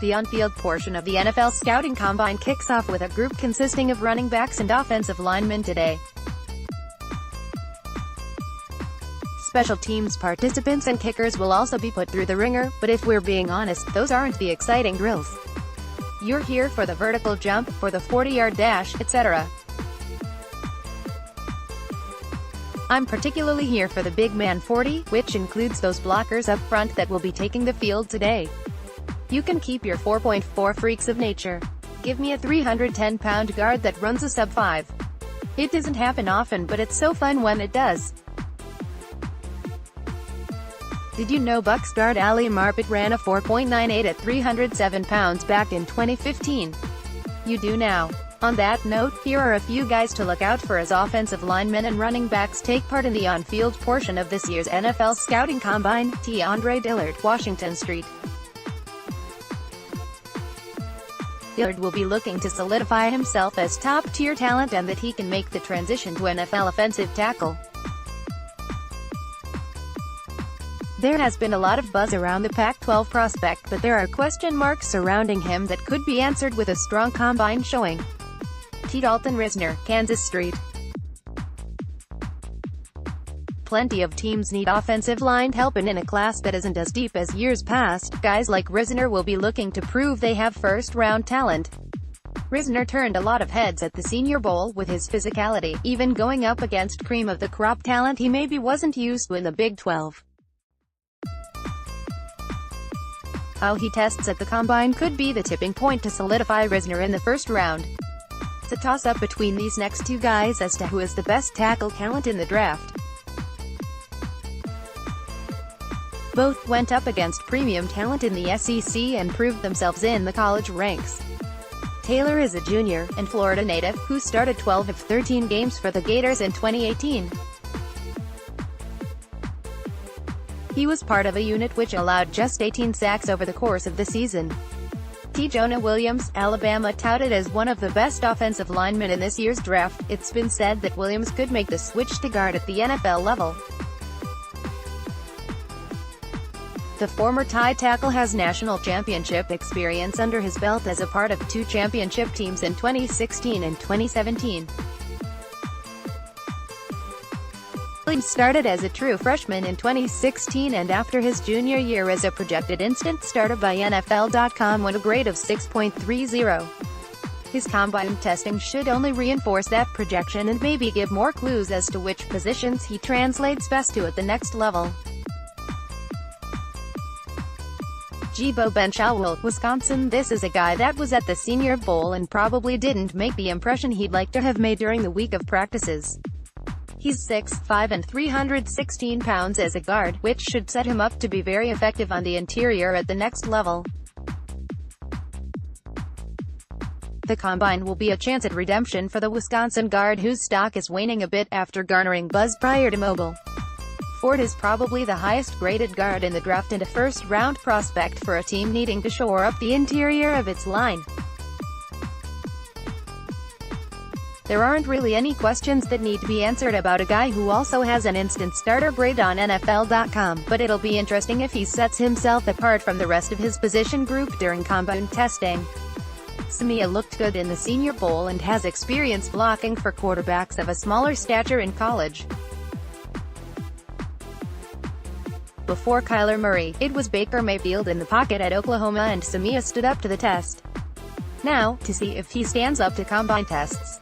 The on-field portion of the NFL Scouting Combine kicks off with a group consisting of running backs and offensive linemen today. Special teams participants and kickers will also be put through the ringer, but if we're being honest, those aren't the exciting drills. You're here for the vertical jump, for the 40-yard dash, etc. I'm particularly here for the big man 40, which includes those blockers up front that will be taking the field today. You can keep your 4.4 freaks of nature. Give me a 310-pound guard that runs a sub-5. It doesn't happen often, but it's so fun when it does. Did you know Bucs guard Ali Marpet ran a 4.98 at 307 pounds back in 2015? You do now. On that note, here are a few guys to look out for as offensive linemen and running backs take part in the on-field portion of this year's NFL Scouting Combine. T. Andre Dillard, Washington Street. Dillard will be looking to solidify himself as top-tier talent and that he can make the transition to NFL offensive tackle. There has been a lot of buzz around the Pac-12 prospect, but there are question marks surrounding him that could be answered with a strong combine showing. T. Dalton Risner, Kansas Street. Plenty of teams need offensive line help, and in a class that isn't as deep as years past, guys like Risner will be looking to prove they have first-round talent. Risner turned a lot of heads at the Senior Bowl with his physicality, even going up against cream-of-the-crop talent he maybe wasn't used to in the Big 12. How he tests at the Combine could be the tipping point to solidify Risner in the first round. It's a toss-up between these next two guys as to who is the best tackle talent in the draft. Both went up against premium talent in the SEC and proved themselves in the college ranks. Taylor is a junior, and Florida native, who started 12 of 13 games for the Gators in 2018. He was part of a unit which allowed just 18 sacks over the course of the season. T. Jonah Williams, Alabama, touted as one of the best offensive linemen in this year's draft. It's been said that Williams could make the switch to guard at the NFL level. The former Tide tackle has national championship experience under his belt as a part of two championship teams in 2016 and 2017. Williams started as a true freshman in 2016 and after his junior year as a projected instant starter by NFL.com won a grade of 6.30. His combine testing should only reinforce that projection and maybe give more clues as to which positions he translates best to at the next level. Jibo Benchowel, Wisconsin. This is a guy that was at the Senior Bowl and probably didn't make the impression he'd like to have made during the week of practices. He's 6'5" and 316 pounds as a guard, which should set him up to be very effective on the interior at the next level. The Combine will be a chance at redemption for the Wisconsin guard whose stock is waning a bit after garnering buzz prior to Mobile. Ford is probably the highest-graded guard in the draft and a first-round prospect for a team needing to shore up the interior of its line. There aren't really any questions that need to be answered about a guy who also has an instant starter grade on NFL.com, but it'll be interesting if he sets himself apart from the rest of his position group during combine testing. Samia looked good in the Senior Bowl and has experience blocking for quarterbacks of a smaller stature in college. Before Kyler Murray, it was Baker Mayfield in the pocket at Oklahoma and Samia stood up to the test. Now, to see if he stands up to combine tests.